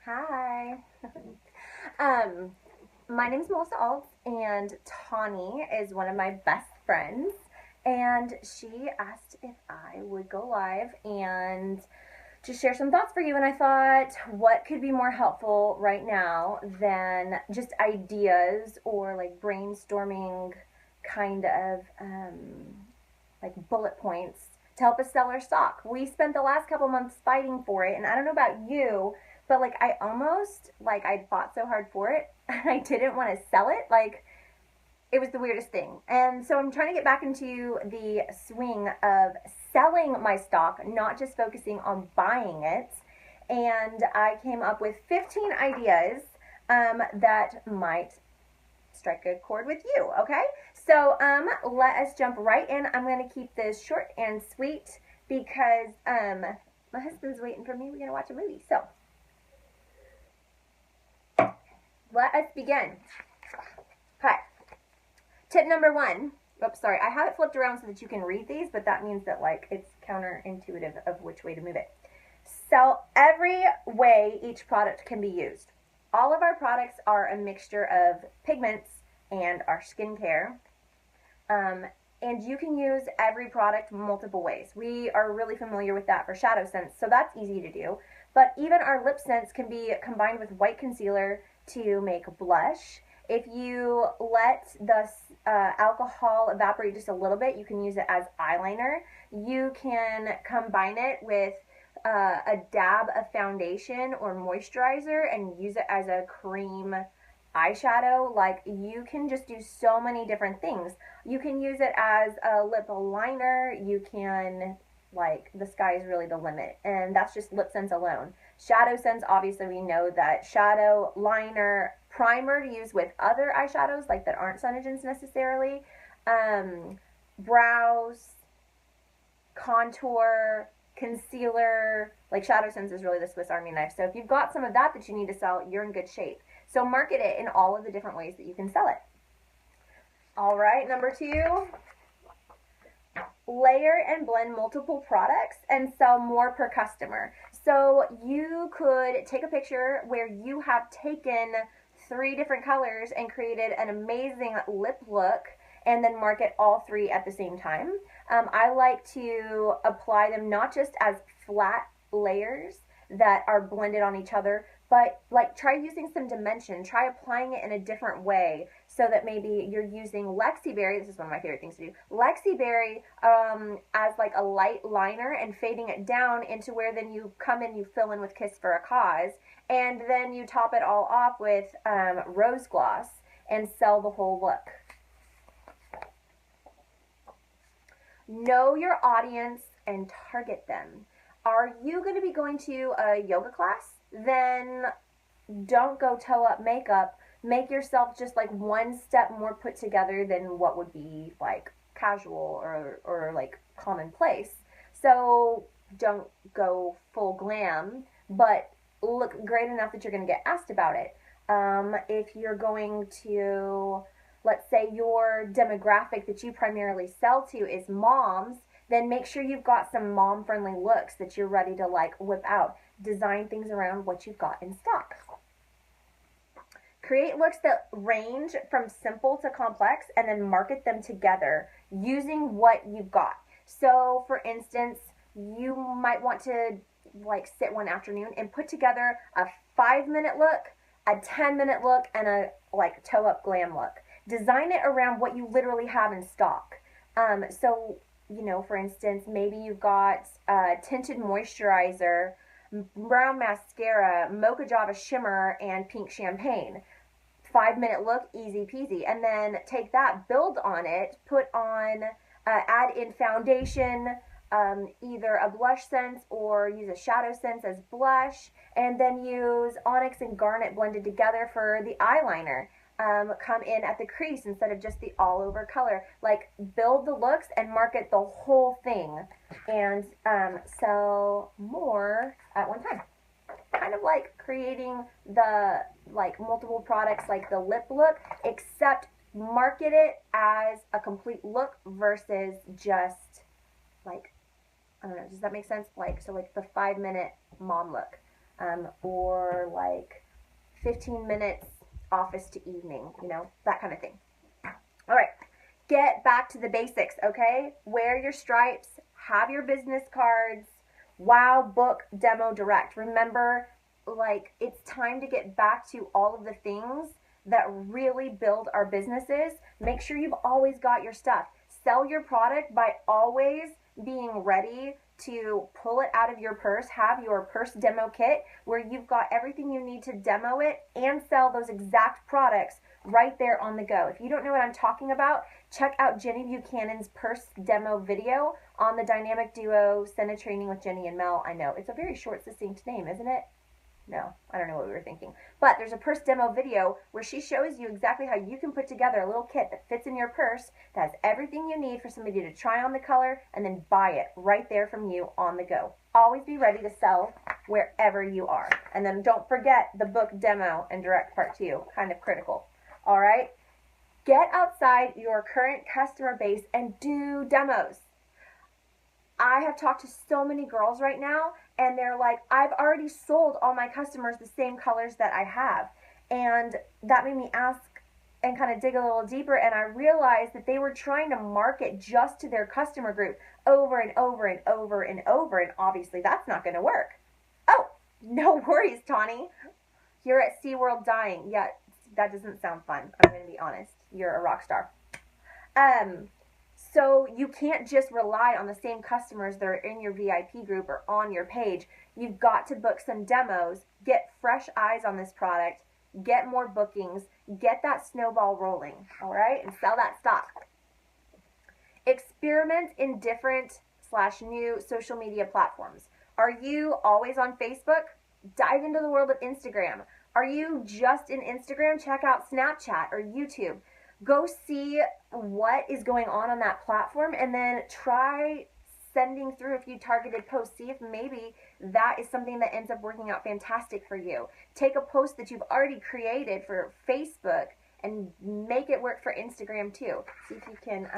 Hi. um, my name is Melissa Alt, and Tawny is one of my best friends. And she asked if I would go live and just share some thoughts for you. And I thought, what could be more helpful right now than just ideas or like brainstorming kind of like bullet points to help us sell our stock. We spent the last couple months fighting for it, and I don't know about you, but like I almost like I fought so hard for it, and I didn't want to sell it. Like it was the weirdest thing, and so I'm trying to get back into the swing of selling my stock, not just focusing on buying it. And I came up with 15 ideas that might strike a chord with you, okay? So let us jump right in. I'm going to keep this short and sweet because my husband's waiting for me. We're going to watch a movie. So let us begin. Okay. Tip number one. Oops, sorry. I have it flipped around so that you can read these, but that means that like it's counterintuitive of which way to move it. Sell every way each product can be used. All of our products are a mixture of pigments and our skincare. Um, and you can use every product multiple ways. We are really familiar with that for Shadow Sense, so that's easy to do. But even our LipSense can be combined with white concealer to make blush. If you let the alcohol evaporate just a little bit, you can use it as eyeliner. You can combine it with a dab of foundation or moisturizer and use it as a cream eyeshadow. Like you can just do so many different things. You can use it as a lip liner. You can, like, the sky is really the limit, and that's just LipSense alone. Shadow Sense, obviously we know that shadow, liner, primer to use with other eyeshadows like that aren't SeneGence necessarily, brows, contour, concealer. Like Shadow Sense is really the Swiss Army knife. So if you've got some of that you need to sell, you're in good shape. So market it in all of the different ways that you can sell it. All right, number two, layer and blend multiple products and sell more per customer. So you could take a picture where you have taken 3 different colors and created an amazing lip look and then market all 3 at the same time. I like to apply them not just as flat layers that are blended on each other, but like try using some dimension, try applying it in a different way so that maybe you're using Lexiberry, this is one of my favorite things to do, Lexiberry as like a light liner and fading it down into where then you come in, you fill in with Kiss for a Cause, and then you top it all off with rose gloss and sell the whole look. Know your audience and target them. Are you going to be going to a yoga class? Then don't go toe up makeup. Make yourself just like one step more put together than what would be like casual or like commonplace. So don't go full glam, but look great enough that you're going to get asked about it. If you're going to, let's say your demographic that you primarily sell to is moms, then make sure you've got some mom friendly looks that you're ready to like whip out. Design things around what you've got in stock. Create looks that range from simple to complex and then market them together using what you've got. So for instance, you might want to like sit one afternoon and put together a 5-minute look, a 10-minute look, and a like toe up glam look. Design it around what you literally have in stock. So, you know, for instance, maybe you've got tinted moisturizer, brown mascara, mocha java shimmer, and pink champagne. 5-minute look, easy peasy. And then take that, build on it, put on, add in foundation, either a blush sense or use a shadow sense as blush, and then use onyx and garnet blended together for the eyeliner. Come in at the crease instead of just the all over color. Like build the looks and market the whole thing and sell more at one time. Kind of like creating the like multiple products like the lip look, except market it as a complete look versus just like, I don't know, does that make sense? Like, so like the 5-minute mom look. or like 15 minutes office to evening, you know, that kind of thing. All right, get back to the basics, okay? Wear your stripes, have your business cards, wow, book, demo, direct. Remember, like, it's time to get back to all of the things that really build our businesses. Make sure you've always got your stuff. Sell your product by always being ready to pull it out of your purse. Have your purse demo kit where you've got everything you need to demo it and sell those exact products right there on the go. If you don't know what I'm talking about, check out Jenny Buchanan's purse demo video on the Dynamic Duo Sena Training with Jenny and Mel. I know, it's a very short, succinct name, isn't it? No, I don't know what we were thinking. But there's a purse demo video where she shows you exactly how you can put together a little kit that fits in your purse that has everything you need for somebody to try on the color and then buy it right there from you on the go. Always be ready to sell wherever you are. And then don't forget the book demo and direct part 2, kind of critical. All right? Get outside your current customer base and do demos. I have talked to so many girls right now, and they're like, I've already sold all my customers the same colors that I have. And that made me ask and kind of dig a little deeper, and I realized that they were trying to market just to their customer group over and over and over and over, and obviously that's not going to work. Oh, no worries, Tahnee. You're at SeaWorld dying. Yeah, that doesn't sound fun. I'm going to be honest. You're a rock star. So you can't just rely on the same customers that are in your VIP group or on your page. You've got to book some demos, get fresh eyes on this product, get more bookings, get that snowball rolling, all right, and sell that stock. Experiment in different / new social media platforms. Are you always on Facebook? Dive into the world of Instagram. Are you just in Instagram? Check out Snapchat or YouTube. Go see what is going on that platform and then try sending through a few targeted posts. See if maybe that is something that ends up working out fantastic for you. Take a post that you've already created for Facebook and make it work for Instagram too. See if you can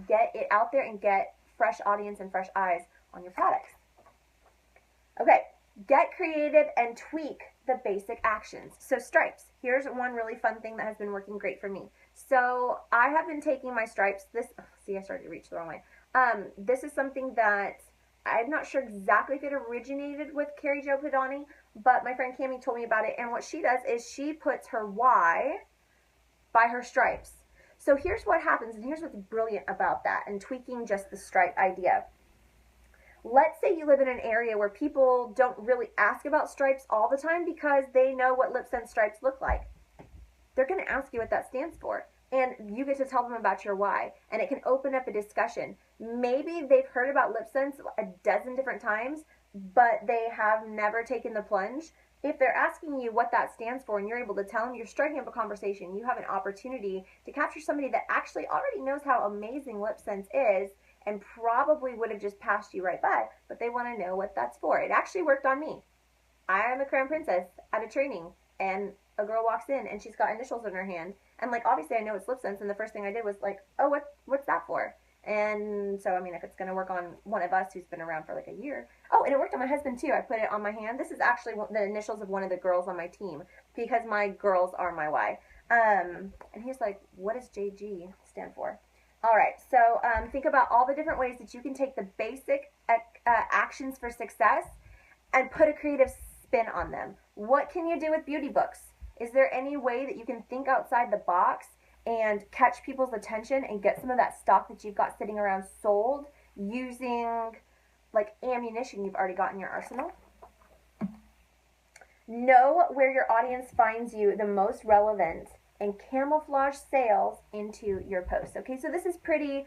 get it out there and get fresh audience and fresh eyes on your products. Okay, get creative and tweak the basic actions. So stripes. Here's one really fun thing that has been working great for me. So I have been taking my stripes. See, I started to reach the wrong way. This is something that I'm not sure exactly if it originated with Carrie Jo Padani, but my friend Cammie told me about it. And what she does is she puts her Y by her stripes. So here's what happens, and here's what's brilliant about that and tweaking just the stripe idea. Let's say you live in an area where people don't really ask about stripes all the time because they know what LipSense stripes look like. They're going to ask you what that stands for, and you get to tell them about your why, and it can open up a discussion. Maybe they've heard about LipSense a dozen different times, but they have never taken the plunge. If they're asking you what that stands for and you're able to tell them, you're striking up a conversation. You have an opportunity to capture somebody that actually already knows how amazing LipSense is and probably would have just passed you right by, but they want to know what that's for. It actually worked on me. I am a crown princess at a training, and a girl walks in and she's got initials in her hand, and like obviously I know it's LipSense, and the first thing I did was like, oh, what's that for? And so I mean, if it's going to work on one of us who's been around for like a year. Oh, and it worked on my husband too. I put it on my hand. This is actually the initials of one of the girls on my team because my girls are my Y. And he's like, what does JG stand for? All right, so think about all the different ways that you can take the basic actions for success and put a creative spin on them. What can you do with beauty books? Is there any way that you can think outside the box and catch people's attention and get some of that stock that you've got sitting around sold using like ammunition you've already got in your arsenal? Know where your audience finds you the most relevant and camouflage sales into your posts. Okay, so this is pretty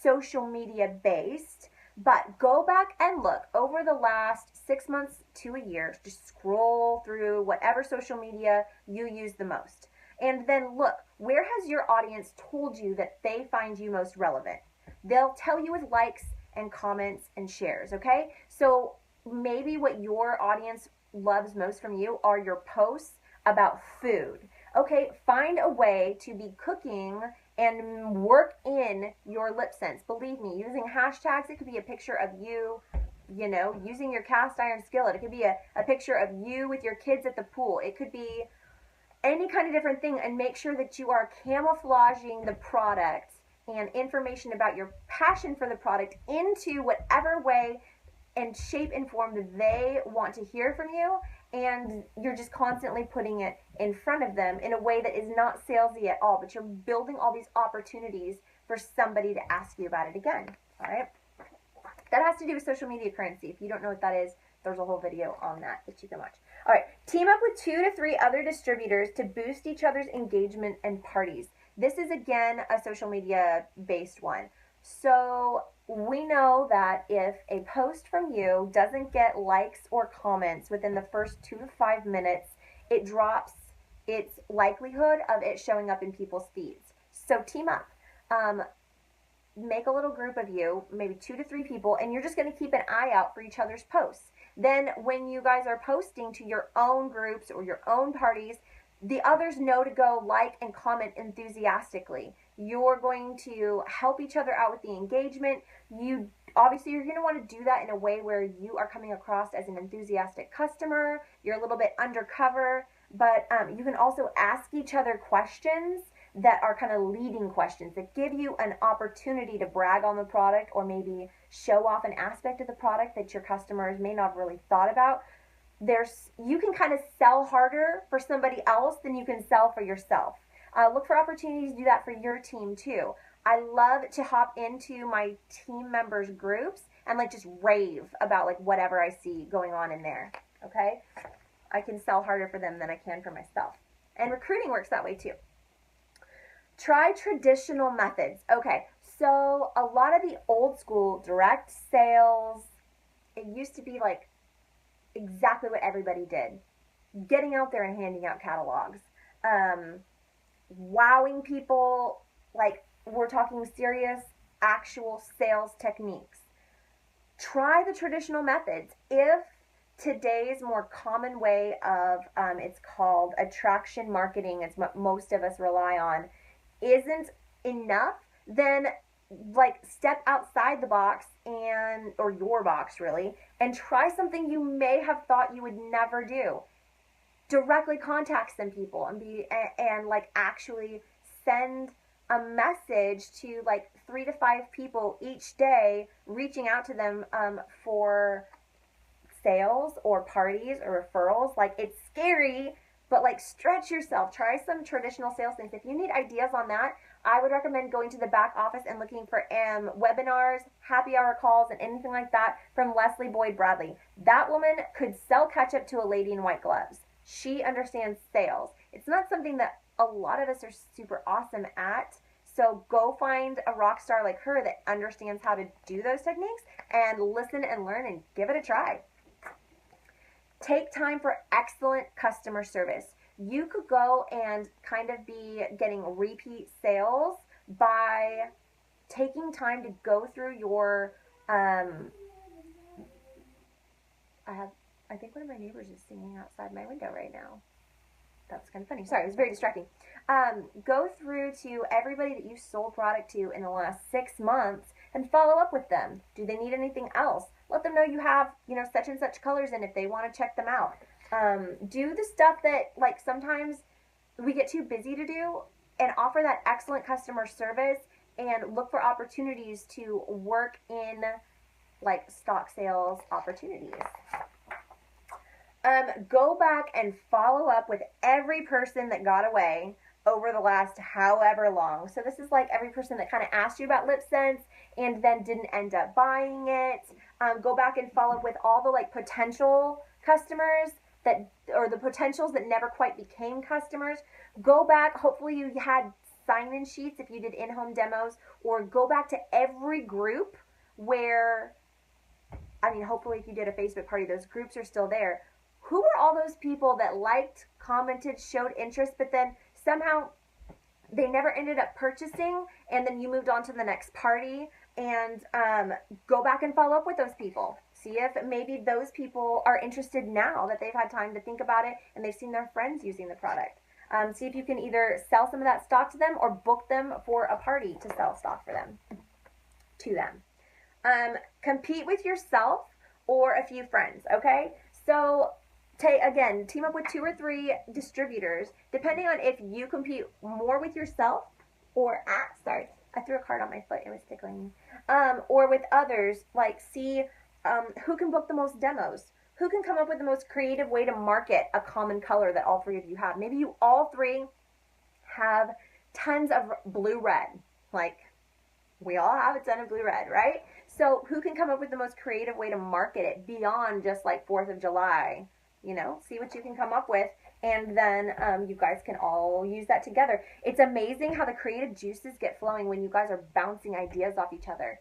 social media based, but go back and look over the last 6 months to a year. Just scroll through whatever social media you use the most. And then look, where has your audience told you that they find you most relevant? They'll tell you with likes and comments and shares, okay? So maybe what your audience loves most from you are your posts about food. Okay, find a way to be cooking and work in your LipSense. Believe me, using hashtags, it could be a picture of you you know, using your cast iron skillet. It could be a picture of you with your kids at the pool. It could be any kind of different thing, and make sure that you are camouflaging the product and information about your passion for the product into whatever way and shape and form that they want to hear from you, and you're just constantly putting it in front of them in a way that is not salesy at all, but you're building all these opportunities for somebody to ask you about it again. All right, that has to do with social media currency. If you don't know what that is, there's a whole video on that you can watch. All right, team up with 2 to 3 other distributors to boost each other's engagement and parties. This is, again, a social media based one. So we know that if a post from you doesn't get likes or comments within the first 2 to 5 minutes, it drops its likelihood of it showing up in people's feeds. So team up. Make a little group of you, maybe 2 to 3 people, and you're just going to keep an eye out for each other's posts. Then when you guys are posting to your own groups or your own parties, the others know to go like and comment enthusiastically. You're going to help each other out with the engagement. Obviously, you're going to want to do that in a way where you are coming across as an enthusiastic customer. You're a little bit undercover, but you can also ask each other questions that are kind of leading questions that give you an opportunity to brag on the product, or maybe show off an aspect of the product that your customers may not have really thought about. You can kind of sell harder for somebody else than you can sell for yourself. Look for opportunities to do that for your team too. I love to hop into my team members groups and like just rave about like whatever I see going on in there. Okay, I can sell harder for them than I can for myself. And recruiting works that way too. Try traditional methods. Okay, so a lot of the old school direct sales, it used to be like exactly what everybody did. Getting out there and handing out catalogs. Wowing people, like we're talking serious, actual sales techniques. Try the traditional methods. If today's more common way of, it's called attraction marketing, it's what most of us rely on, isn't enough, then like step outside the box or your box really, and try something you may have thought you would never do. Directly contact some people and like actually send a message to like 3 to 5 people each day, reaching out to them for sales or parties or referrals. Like, it's scary, but like stretch yourself. Try some traditional sales things. If you need ideas on that, I would recommend going to the back office and looking for webinars, happy hour calls, and anything like that from Leslie Boyd Bradley. That woman could sell ketchup to a lady in white gloves. She understands sales. It's not something that a lot of us are super awesome at. So go find a rock star like her that understands how to do those techniques, and listen and learn and give it a try. Take time for excellent customer service. You could go and kind of be getting repeat sales by taking time to go through your, I think one of my neighbors is singing outside my window right now. That's kind of funny. Sorry, it was very distracting. Go through to everybody that you sold product to in the last 6 months and follow up with them. Do they need anything else? Let them know you have, such and such colors in if they want to check them out. Do the stuff that, like, sometimes we get too busy to do, and offer that excellent customer service, and look for opportunities to work in, like, stock sales opportunities. Go back and follow up with every person that got away over the last however long. So this is like every person that kind of asked you about LipSense and then didn't end up buying it. Go back and follow up with all the like potential customers or the potentials that never quite became customers. Go back, hopefully you had sign-in sheets if you did in-home demos, or go back to every group where, hopefully if you did a Facebook party, those groups are still there. Who were all those people that liked, commented, showed interest, but then somehow they never ended up purchasing, and then you moved on to the next party? And go back and follow up with those people. See if maybe those people are interested now that they've had time to think about it and they've seen their friends using the product. See if you can either sell some of that stock to them or book them for a party to sell stock for them, to them. Compete with yourself or a few friends, okay? So team up with 2 or 3 distributors, depending on if you compete more with yourself or, sorry, I threw a card on my foot, it was tickling me, or with others, like see who can book the most demos, who can come up with the most creative way to market a common color that all 3 of you have. Maybe you all 3 have tons of blue-red, like we all have a ton of blue-red, right? So who can come up with the most creative way to market it beyond just like 4th of July? You know, see what you can come up with, and then you guys can all use that together. It's amazing how the creative juices get flowing when you guys are bouncing ideas off each other.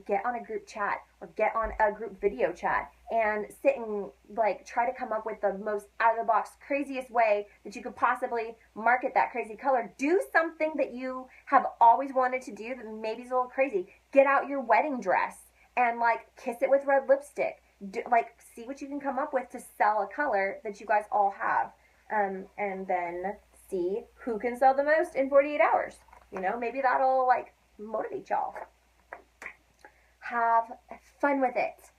Get on a group chat or get on a group video chat and sit and like try to come up with the most out of the box, craziest way that you could possibly market that crazy color. Do something that you have always wanted to do that maybe is a little crazy. Get out your wedding dress and like kiss it with red lipstick. See what you can come up with to sell a color that you guys all have, and then see who can sell the most in 48 hours. You know, maybe that'll like motivate y'all. Have fun with it.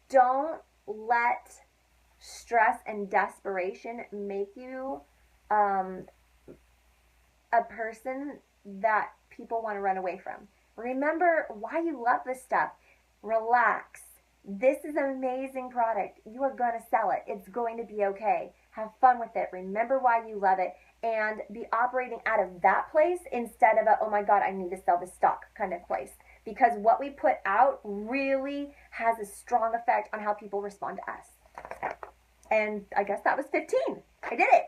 Don't let stress and desperation make you a person that people want to run away from. Remember why you love this stuff. Relax. This is an amazing product. You are going to sell it. It's going to be okay. Have fun with it. Remember why you love it, and be operating out of that place instead of a, oh my God, I need to sell this stock kind of place. Because what we put out really has a strong effect on how people respond to us. And I guess that was 15. I did it.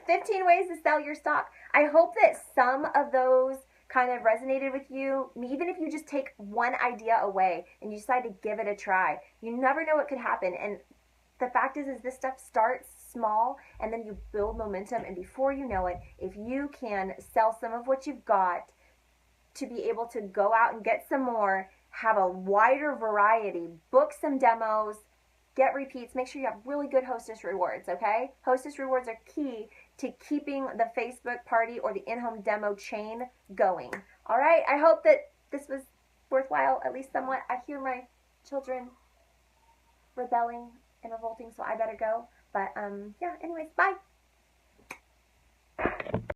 15 ways to sell your stock. I hope that some of those kind of resonated with you. Even if you just take one idea away and you decide to give it a try, you never know what could happen. And the fact is this stuff starts small and then you build momentum, and before you know it, if you can sell some of what you've got to be able to go out and get some more, have a wider variety, book some demos, get repeats, make sure you have really good hostess rewards, okay? Hostess rewards are key to keeping the Facebook party or the in-home demo chain going. All right, I hope that this was worthwhile, at least somewhat. I hear my children rebelling and revolting, so I better go. But yeah, anyways, bye.